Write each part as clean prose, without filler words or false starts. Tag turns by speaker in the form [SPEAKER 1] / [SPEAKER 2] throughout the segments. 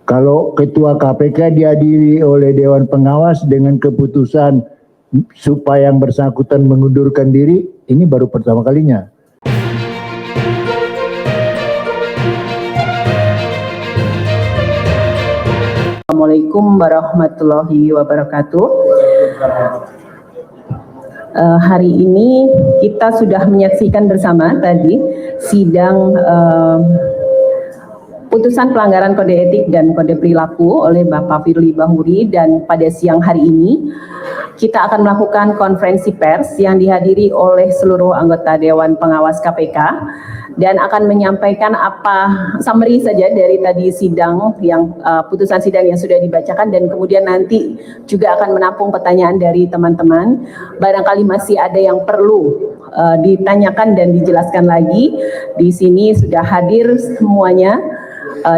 [SPEAKER 1] Kalau Ketua KPK dihadiri oleh Dewan Pengawas dengan keputusan supaya yang bersangkutan mengundurkan diri, ini baru pertama kalinya.
[SPEAKER 2] Assalamualaikum warahmatullahi wabarakatuh. Hari ini kita sudah menyaksikan bersama tadi sidang putusan pelanggaran kode etik dan kode perilaku oleh Bapak Firly Bahuri, dan pada siang hari ini kita akan melakukan konferensi pers yang dihadiri oleh seluruh anggota Dewan Pengawas KPK dan akan menyampaikan apa summary saja dari tadi sidang yang putusan sidang yang sudah dibacakan, dan kemudian nanti juga akan menampung pertanyaan dari teman-teman. Barangkali masih ada yang perlu ditanyakan dan dijelaskan lagi. Di sini sudah hadir semuanya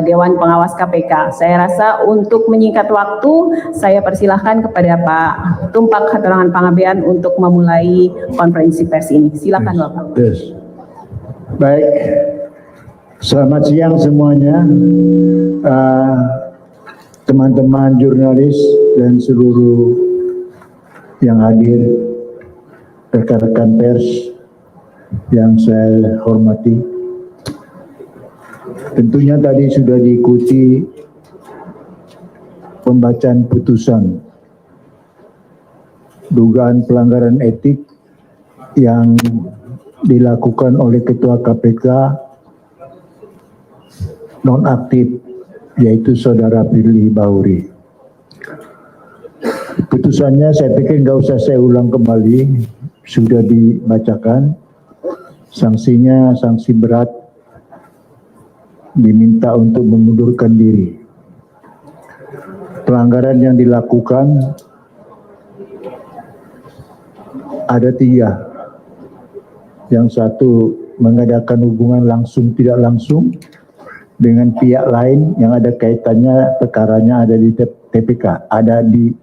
[SPEAKER 2] Dewan Pengawas KPK. Saya rasa untuk menyingkat waktu, saya persilahkan kepada Pak Tumpak Hatorangan Panggabean untuk memulai konferensi pers ini. Silakan Bapak.
[SPEAKER 1] Baik, selamat siang semuanya, teman-teman jurnalis dan seluruh yang hadir, rekan-rekan pers yang saya hormati. Tentunya tadi sudah diikuti pembacaan putusan dugaan pelanggaran etik yang dilakukan oleh Ketua KPK nonaktif, yaitu Saudara Firly Bahuri. Putusannya saya pikir nggak usah saya ulang kembali, sudah dibacakan. Sanksinya sanksi berat, diminta untuk mengundurkan diri. Pelanggaran yang dilakukan ada 3. Yang satu, mengadakan hubungan langsung tidak langsung dengan pihak lain yang ada kaitannya, perkaranya ada di TPK, ada di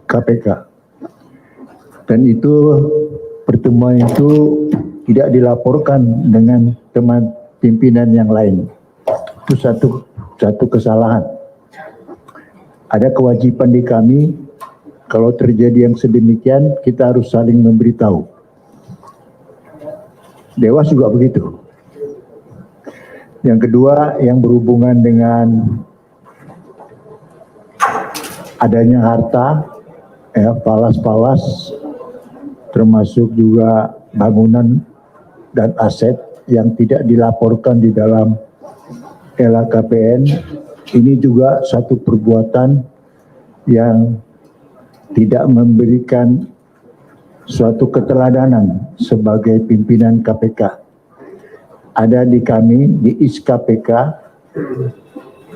[SPEAKER 1] KPK. Dan itu pertemuan itu tidak dilaporkan dengan teman pimpinan yang lain. Itu satu kesalahan. Ada kewajiban di kami, kalau terjadi yang sedemikian, kita harus saling memberitahu. Dewas juga begitu. Yang kedua, yang berhubungan dengan adanya harta, falas-falas, termasuk juga bangunan dan aset yang tidak dilaporkan di dalam LHKPN, ini juga satu perbuatan yang tidak memberikan suatu keteladanan sebagai pimpinan KPK. Ada di kami, di IS-KPK,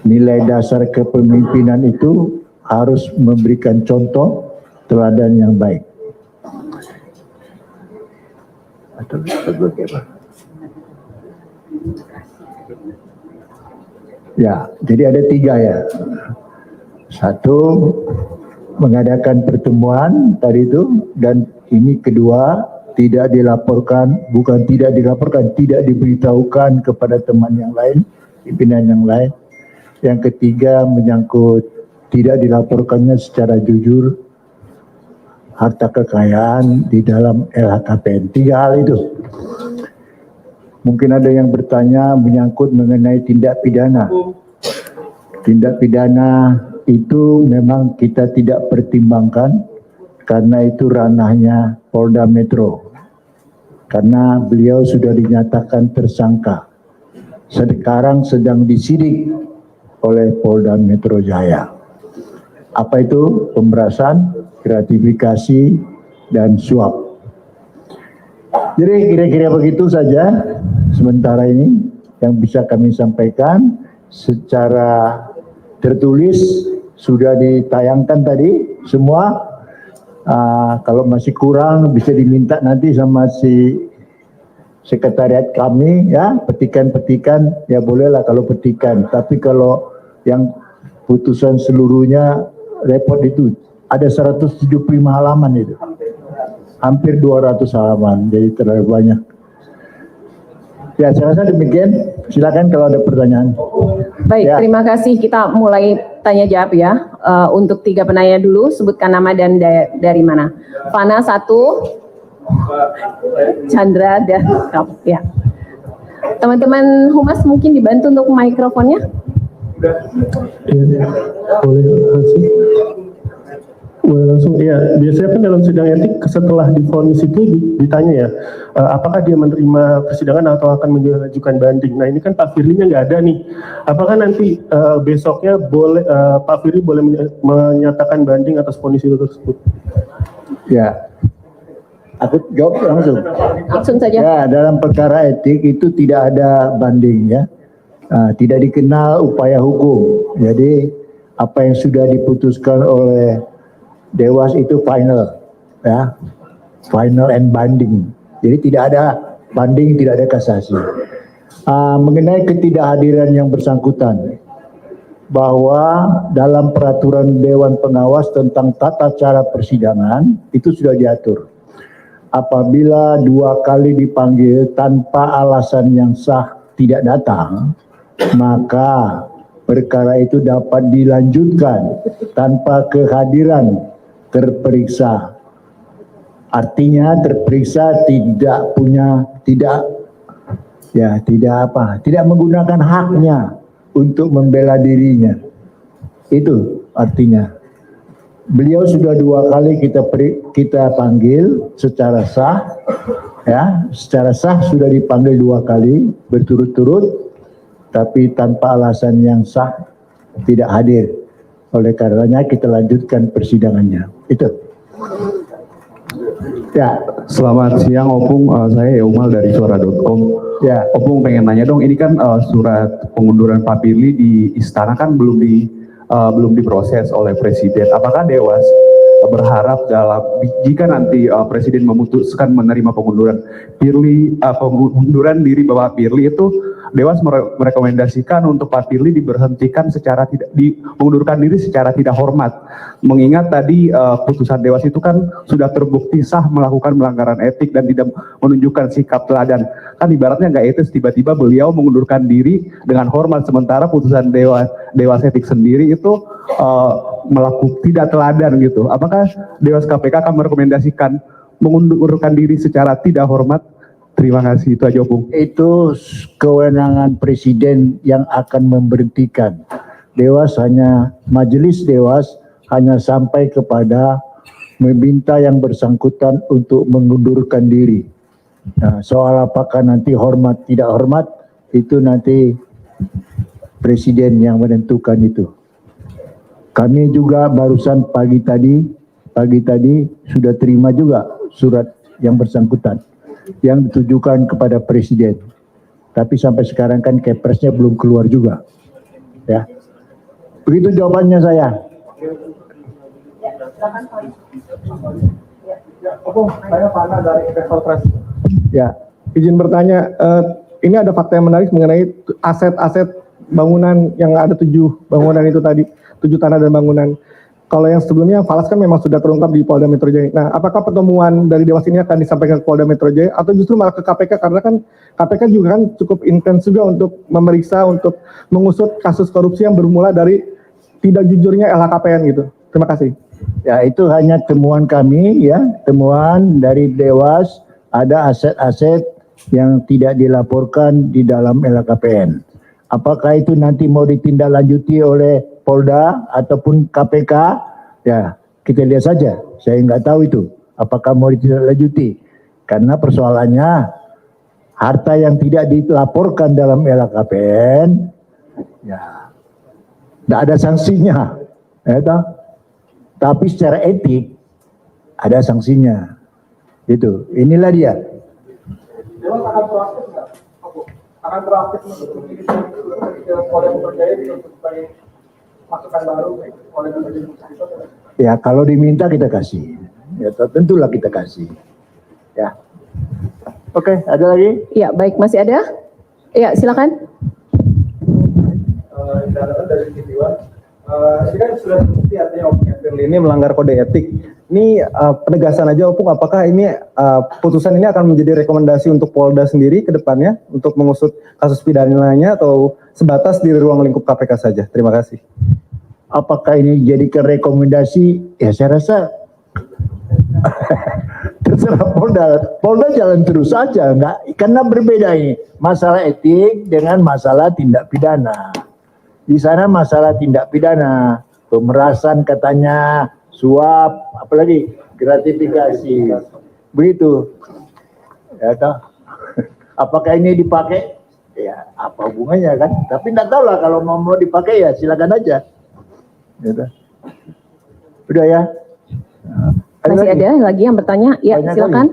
[SPEAKER 1] nilai dasar kepemimpinan itu harus memberikan contoh teladan yang baik. Ya, jadi ada 3 ya. Satu, mengadakan pertemuan tadi itu, dan ini kedua, tidak dilaporkan, tidak diberitahukan kepada teman yang lain, pimpinan yang lain. Yang ketiga, menyangkut tidak dilaporkannya secara jujur harta kekayaan di dalam LHKPN. 3 hal itu. Mungkin ada yang bertanya menyangkut mengenai tindak pidana. Tindak pidana itu memang kita tidak pertimbangkan karena itu ranahnya Polda Metro. Karena beliau sudah dinyatakan tersangka. Sekarang sedang disidik oleh Polda Metro Jaya. Apa itu? Pemerasan, gratifikasi, dan suap. Jadi kira-kira begitu saja sementara ini yang bisa kami sampaikan. Secara tertulis sudah ditayangkan tadi semua. Kalau masih kurang bisa diminta nanti sama si sekretariat kami ya, petikan-petikan ya bolehlah kalau petikan. Tapi kalau yang putusan seluruhnya repot itu ada 175 halaman itu. Hampir 200 halaman, jadi terlalu banyak. Ya, saya rasa demikian. Silakan kalau ada pertanyaan.
[SPEAKER 2] Baik,
[SPEAKER 1] ya.
[SPEAKER 2] Terima kasih. Kita mulai tanya jawab ya. Untuk 3 penanya dulu, sebutkan nama dan dari mana. Fana 1, Chandra dan ya. Teman-teman humas mungkin dibantu untuk mikrofonnya.
[SPEAKER 3] Ya, boleh langsung. Ya, biasanya kan dalam sidang etik setelah divonis itu ditanya ya, apakah dia menerima persidangan atau akan mengajukan banding. Nah ini kan Pak Firly-nya nggak ada nih. Apakah nanti besoknya boleh Pak Firly boleh menyatakan banding atas vonis itu tersebut?
[SPEAKER 1] Ya, aku jawab langsung.
[SPEAKER 2] Langsung saja.
[SPEAKER 1] Ya, dalam perkara etik itu tidak ada banding ya. Tidak dikenal upaya hukum. Jadi apa yang sudah diputuskan oleh Dewas itu final, ya, final and binding. Jadi tidak ada banding, tidak ada kasasi. Mengenai ketidakhadiran yang bersangkutan, bahwa dalam peraturan Dewan Pengawas tentang tata cara persidangan itu sudah diatur. Apabila 2 kali dipanggil tanpa alasan yang sah tidak datang, maka perkara itu dapat dilanjutkan tanpa kehadiran terperiksa. Artinya terperiksa tidak menggunakan haknya untuk membela dirinya. Itu artinya. Beliau sudah 2 kali kita panggil secara sah, ya, secara sah sudah dipanggil 2 kali berturut-turut, tapi tanpa alasan yang sah tidak hadir. Oleh karenanya kita lanjutkan persidangannya. Itu. Ya.
[SPEAKER 4] Selamat siang Opung, saya Eumal dari suara.com.
[SPEAKER 1] Ya.
[SPEAKER 4] Opung pengen nanya dong, ini kan surat pengunduran Pak Firly di Istana kan belum diproses oleh Presiden. Apakah Dewas berharap jika nanti Presiden memutuskan menerima pengunduran diri Bapak Firly itu, Dewas merekomendasikan untuk Pak Firly diberhentikan mengundurkan diri secara tidak hormat. Mengingat tadi putusan Dewas itu kan sudah terbukti sah melakukan pelanggaran etik dan tidak menunjukkan sikap teladan. Kan ibaratnya nggak etis tiba-tiba beliau mengundurkan diri dengan hormat, sementara putusan Dewas etik sendiri itu melakukan tidak teladan gitu. Apakah Dewas KPK akan merekomendasikan mengundurkan diri secara tidak hormat? Terima kasih, itu aja Opung.
[SPEAKER 1] Itu kewenangan Presiden yang akan memberhentikan. Majelis Dewas hanya sampai kepada meminta yang bersangkutan untuk mengundurkan diri. Nah, soal apakah nanti hormat tidak hormat, itu nanti Presiden yang menentukan itu. Kami juga barusan pagi tadi sudah terima juga surat yang bersangkutan yang ditujukan kepada Presiden. Tapi sampai sekarang kan kepresnya belum keluar juga. Ya. Begitu jawabannya saya.
[SPEAKER 3] Saya Fana dari Investor Trust.
[SPEAKER 1] Ya.
[SPEAKER 3] Izin bertanya, ini ada fakta yang menarik mengenai aset-aset bangunan yang ada 7 bangunan itu tadi, 7 tanah dan bangunan. Kalau yang sebelumnya falas kan memang sudah terungkap di Polda Metro Jaya. Nah, apakah pertemuan dari Dewas ini akan disampaikan ke Polda Metro Jaya atau justru malah ke KPK, karena kan KPK juga kan cukup intens juga untuk memeriksa, untuk mengusut kasus korupsi yang bermula dari tidak jujurnya LHKPN gitu. Terima kasih.
[SPEAKER 1] Ya, itu hanya temuan kami ya, temuan dari Dewas, ada aset-aset yang tidak dilaporkan di dalam LHKPN. Apakah itu nanti mau ditindaklanjuti oleh Polda ataupun KPK? Ya, kita lihat saja. Saya nggak tahu itu. Apakah mau ditindaklanjuti? Karena persoalannya harta yang tidak dilaporkan dalam LHKPN, ya, tidak ada sanksinya. Ya, tapi secara etik ada sanksinya. Itu. Inilah dia.
[SPEAKER 3] Dewas akan proaktif nggak? Akan proaktif untuk Polda Metro Jaya untuk sebagai masukan baru oleh Presiden.
[SPEAKER 1] Ya, kalau diminta kita kasih. Ya, tentulah kita kasih. Ya. Oke, ada lagi?
[SPEAKER 2] Ya, baik, masih ada? Ya, silakan.
[SPEAKER 3] Dari Tidiwan, ini kan sudah terbukti artinya Opung Firly ini melanggar kode etik. Ini penegasan aja Opung, apakah ini putusan ini akan menjadi rekomendasi untuk Polda sendiri ke depannya untuk mengusut kasus pidananya atau sebatas di ruang lingkup KPK saja? Terima kasih.
[SPEAKER 1] apakah ini jadikan rekomendasi? Ya saya rasa terserah Polda jalan terus saja, enggak, karena berbeda ini masalah etik dengan masalah tindak pidana. Di sana masalah tindak pidana, pemerasan katanya, suap, apalagi gratifikasi, begitu. Ya toh. Apakah ini dipakai? Ya apa hubungannya kan? Tapi enggak tahu lah, kalau mau dipakai ya silakan aja. Ya toh. Udah ya.
[SPEAKER 2] Masih ada lagi yang bertanya? Ya,
[SPEAKER 1] Banyak
[SPEAKER 2] silakan.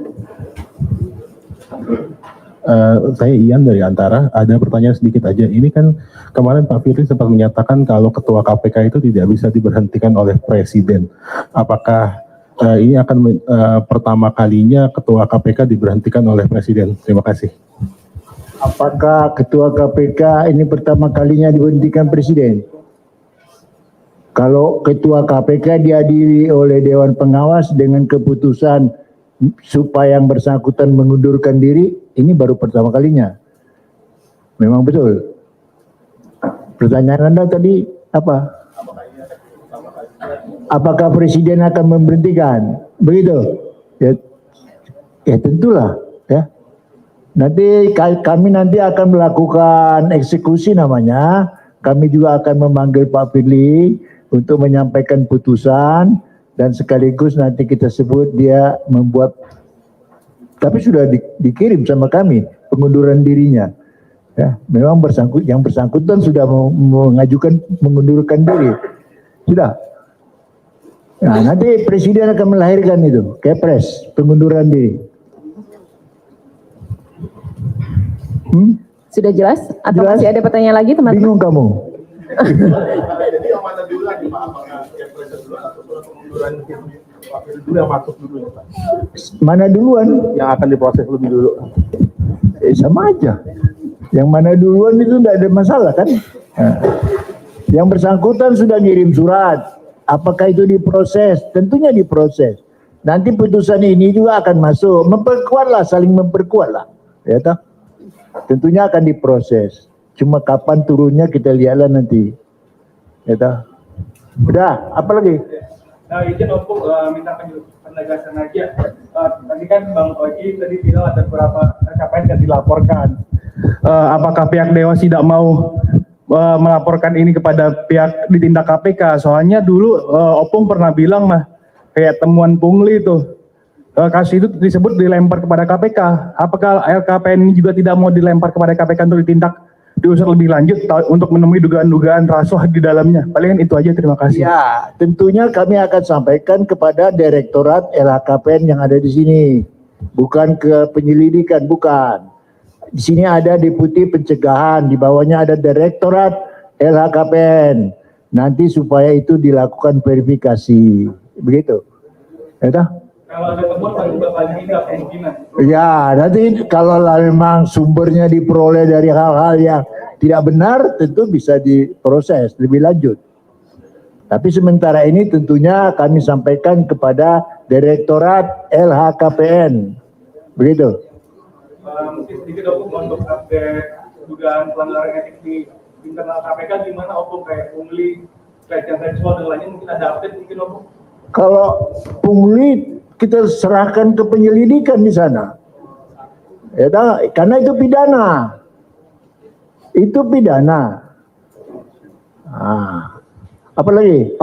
[SPEAKER 5] Saya Ian dari Antara, ada pertanyaan sedikit aja. Ini kan kemarin Pak Firly sempat menyatakan kalau Ketua KPK itu tidak bisa diberhentikan oleh Presiden. Apakah ini akan pertama kalinya Ketua KPK diberhentikan oleh Presiden? Terima kasih.
[SPEAKER 1] Apakah Ketua KPK ini pertama kalinya diberhentikan Presiden? Kalau Ketua KPK dihadiri oleh Dewan Pengawas dengan keputusan supaya yang bersangkutan mengundurkan diri, ini baru pertama kalinya. Memang betul. Pertanyaan Anda tadi apa? Apakah Presiden akan memberhentikan? Begitu? Ya tentulah. Ya. Nanti kami akan melakukan eksekusi namanya. Kami juga akan memanggil Pak Firly untuk menyampaikan putusan, dan sekaligus nanti kita sebut dia membuat, tapi sudah dikirim sama kami pengunduran dirinya. Ya, memang yang bersangkutan sudah mengajukan mengundurkan diri. Sudah. Nah, nanti Presiden akan melahirkan itu, Kepres, pengunduran diri.
[SPEAKER 2] Sudah jelas? Atau
[SPEAKER 1] Jelas?
[SPEAKER 2] masih ada pertanyaan lagi, teman-teman?
[SPEAKER 1] Bingung kamu?
[SPEAKER 6] Jadi yang mana duluan nih Pak? Apakah Kepres duluan atau pengunduran Pak Firly dulu yang masuk dulu ya Pak?
[SPEAKER 1] Mana duluan?
[SPEAKER 6] Yang akan diproses lebih dulu.
[SPEAKER 1] Sama aja. Yang mana duluan itu tidak ada masalah kan? Nah, yang bersangkutan sudah ngirim surat. Apakah itu diproses? Tentunya diproses. Nanti putusan ini juga akan masuk. Memperkuatlah, saling memperkuatlah. Ya toh? Tentunya akan diproses. Cuma kapan turunnya kita lihatlah nanti. Ya toh? Udah, apa lagi?
[SPEAKER 7] Nah, izin untuk minta penegasan aja. Tadi kan Bang Oji tadi bilang ada beberapa capaian yang dilaporkan. Apakah pihak Dewas tidak mau melaporkan ini kepada pihak ditindak KPK? Soalnya dulu Opung pernah bilang mah kayak temuan pungli itu. Kasus itu disebut dilempar kepada KPK. Apakah LKPN ini juga tidak mau dilempar kepada KPK untuk ditindak, diusut lebih lanjut untuk menemui dugaan-dugaan rasuah di dalamnya? Palingan itu aja, terima kasih.
[SPEAKER 1] Ya, tentunya kami akan sampaikan kepada Direktorat LHKPN yang ada di sini. Bukan ke penyelidikan, bukan. Di sini ada Deputi Pencegahan, di bawahnya ada Direktorat LHKPN. Nanti supaya itu dilakukan verifikasi. Begitu. Ya toh?
[SPEAKER 7] Kalau ada temuan pasti bapaknya ini kemungkinan.
[SPEAKER 1] Ya, nanti kalau memang sumbernya diperoleh dari hal-hal yang tidak benar, tentu bisa diproses lebih lanjut. Tapi sementara ini tentunya kami sampaikan kepada Direktorat LHKPN. Begitu.
[SPEAKER 7] Mungkin sedikit Opung untuk update dugaan pelanggaran etik di internal KPK gimana Opung, kayak pungli, pelecehan seksual dan lainnya, mungkin ada update mungkin Opung?
[SPEAKER 1] Kalau pungli kita serahkan ke penyelidikan di sana. Ya, karena itu pidana. Itu pidana. Apa lagi?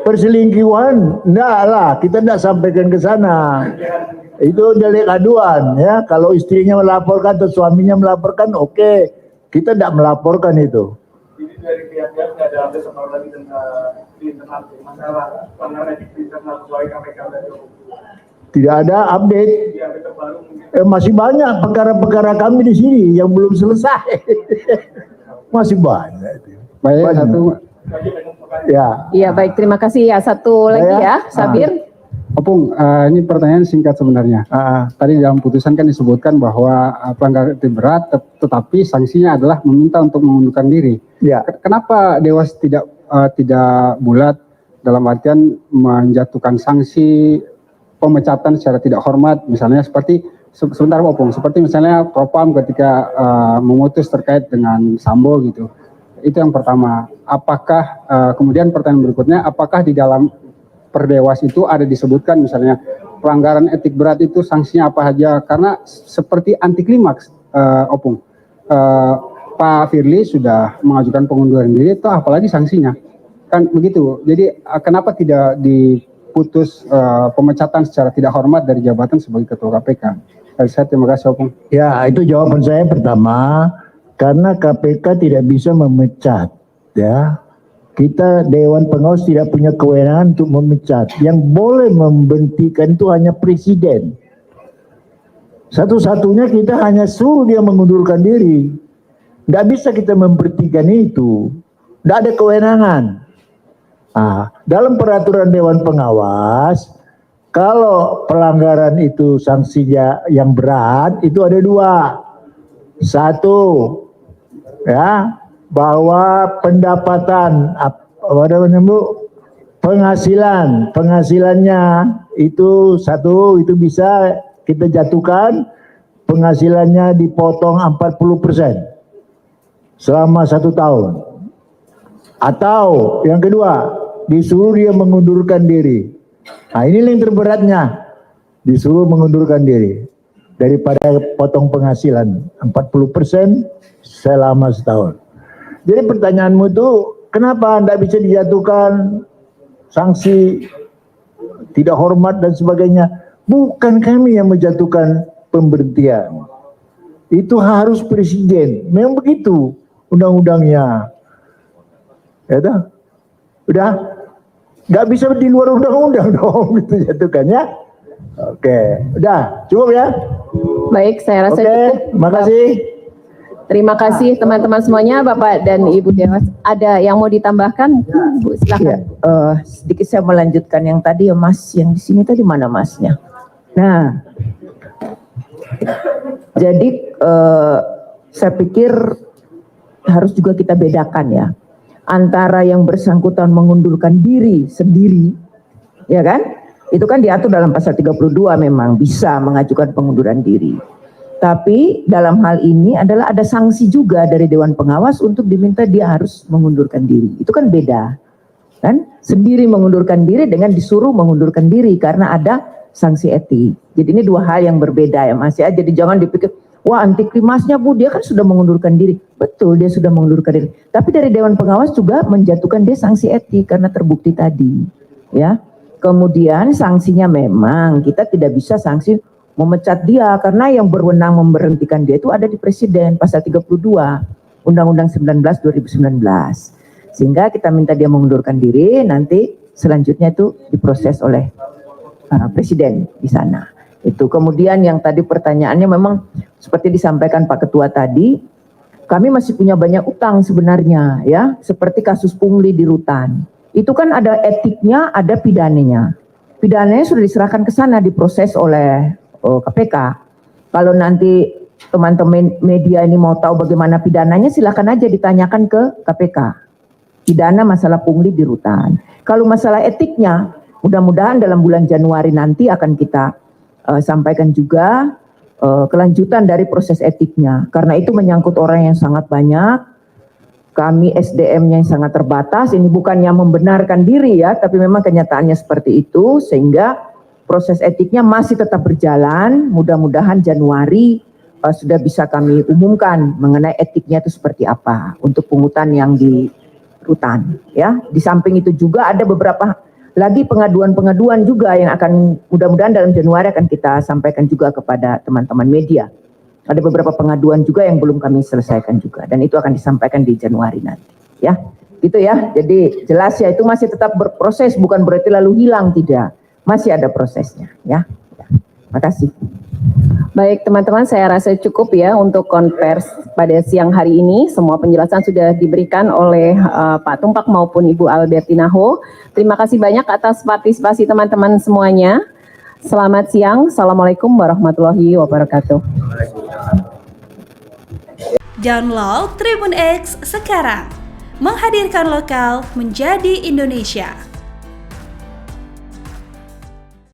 [SPEAKER 1] Perselingkuhan? Enggak lah, kita enggak sampaikan ke sana. Itu delik aduan ya. Kalau istrinya melaporkan atau suaminya melaporkan, oke. Kita enggak melaporkan itu.
[SPEAKER 7] Jadi dari pihak-pihak nggak ada update sama lagi tentang di internal masalah pelanggaran etik di internal pegawai KPK dan
[SPEAKER 1] Tidak ada update.
[SPEAKER 7] di update terbaru mungkin.
[SPEAKER 1] Masih banyak perkara-perkara kami di sini yang belum selesai. Masih banyak.
[SPEAKER 3] Baik,
[SPEAKER 1] Banyak.
[SPEAKER 3] satu.
[SPEAKER 1] Ya.
[SPEAKER 2] Iya, baik. Terima kasih ya. Satu lagi ya, Sabir.
[SPEAKER 3] Opung, ini pertanyaan singkat sebenarnya. Tadi dalam putusan kan disebutkan bahwa pelanggaran etik berat, tetapi sanksinya adalah meminta untuk mengundurkan diri.
[SPEAKER 1] Ya.
[SPEAKER 3] Kenapa Dewas tidak bulat dalam artian menjatuhkan sanksi pemecatan secara tidak hormat, misalnya seperti sebentar Opung, seperti misalnya Propam ketika memutus terkait dengan Sambo gitu.
[SPEAKER 8] Itu yang pertama. Apakah kemudian pertanyaan berikutnya, apakah di dalam Perdewas itu ada disebutkan misalnya pelanggaran etik berat itu sanksinya apa saja? Karena seperti anti klimaks, Opung. Pak Firly sudah mengajukan pengunduran diri, itu apalagi sanksinya? Kan begitu. Jadi kenapa tidak diputus pemecatan secara tidak hormat dari jabatan sebagai Ketua KPK? Dari saya terima kasih, Opung.
[SPEAKER 1] Ya, itu jawaban saya pertama, karena KPK tidak bisa memecat, ya. Kita Dewan Pengawas tidak punya kewenangan untuk memecat. Yang boleh memberhentikan itu hanya Presiden. Satu-satunya kita hanya suruh dia mengundurkan diri. Nggak bisa kita memberhentikan itu. Nggak ada kewenangan. Nah, dalam peraturan Dewan Pengawas, kalau pelanggaran itu sanksinya yang berat, itu ada dua. Satu, ya, bahwa pendapatan penghasilannya itu satu, itu bisa kita jatuhkan, penghasilannya dipotong 40% selama 1 tahun. Atau yang kedua, disuruh dia mengundurkan diri. Nah, ini yang terberatnya, disuruh mengundurkan diri daripada potong penghasilan 40% selama 1 tahun. Jadi pertanyaanmu itu, kenapa tidak bisa dijatuhkan sanksi tidak hormat dan sebagainya? Bukan kami yang menjatuhkan pemberhentian. Itu harus Presiden. Memang begitu undang-undangnya. Ya dah? Udah? Nggak bisa di luar undang-undang dong itu jatuhkan ya. Oke, udah cukup ya.
[SPEAKER 2] Baik, saya rasa
[SPEAKER 1] Oke,
[SPEAKER 2] cukup.
[SPEAKER 1] makasih.
[SPEAKER 2] Terima kasih teman-teman semuanya, Bapak dan Ibu Dewas. Ada yang mau ditambahkan? Bu, silakan.
[SPEAKER 9] Sedikit saya melanjutkan yang tadi ya Mas, yang di sini tadi mana Masnya? Nah, jadi saya pikir harus juga kita bedakan ya antara yang bersangkutan mengundurkan diri sendiri, ya kan? Itu kan diatur dalam pasal 32 memang bisa mengajukan pengunduran diri. Tapi dalam hal ini adalah ada sanksi juga dari Dewan Pengawas untuk diminta dia harus mengundurkan diri. Itu kan beda. Kan? Sendiri mengundurkan diri dengan disuruh mengundurkan diri karena ada sanksi etik. Jadi ini dua hal yang berbeda ya Mas ya. Jadi jangan dipikir, wah anti klimasnya Bu, dia kan sudah mengundurkan diri. Betul, dia sudah mengundurkan diri. Tapi dari Dewan Pengawas juga menjatuhkan dia sanksi etik karena terbukti tadi. Ya. Kemudian sanksinya memang kita tidak bisa sanksi memecat dia karena yang berwenang memberhentikan dia itu ada di Presiden pasal 32 Undang-Undang 19 2019. Sehingga kita minta dia mengundurkan diri, nanti selanjutnya itu diproses oleh Presiden di sana. Itu kemudian yang tadi pertanyaannya memang seperti disampaikan Pak Ketua tadi, kami masih punya banyak utang sebenarnya ya, seperti kasus pungli di Rutan. Itu kan ada etiknya, ada pidananya. Pidananya sudah diserahkan ke sana diproses oleh KPK. Kalau nanti teman-teman media ini mau tahu bagaimana pidananya, silakan aja ditanyakan ke KPK. Pidana masalah pungli di Rutan. Kalau masalah etiknya, mudah-mudahan dalam bulan Januari nanti akan kita sampaikan juga kelanjutan dari proses etiknya. Karena itu menyangkut orang yang sangat banyak. Kami SDM-nya yang sangat terbatas. Ini bukannya membenarkan diri ya, tapi memang kenyataannya seperti itu, sehingga proses etiknya masih tetap berjalan. Mudah-mudahan Januari sudah bisa kami umumkan mengenai etiknya itu seperti apa untuk pungutan yang di Rutan. Ya, di samping itu juga ada beberapa lagi pengaduan-pengaduan juga yang akan mudah-mudahan dalam Januari akan kita sampaikan juga kepada teman-teman media. Ada beberapa pengaduan juga yang belum kami selesaikan juga dan itu akan disampaikan di Januari nanti. Ya, gitu ya. Jadi jelas ya itu masih tetap berproses, bukan berarti lalu hilang, tidak. Masih ada prosesnya ya. Terima kasih.
[SPEAKER 2] Baik teman-teman, saya rasa cukup ya untuk konvers pada siang hari ini. Semua penjelasan sudah diberikan oleh Pak Tumpak maupun Ibu Albertina Ho. Terima kasih banyak atas partisipasi teman-teman semuanya. Selamat siang. Assalamualaikum warahmatullahi wabarakatuh.
[SPEAKER 10] Download Tribun X sekarang. Menghadirkan lokal menjadi Indonesia.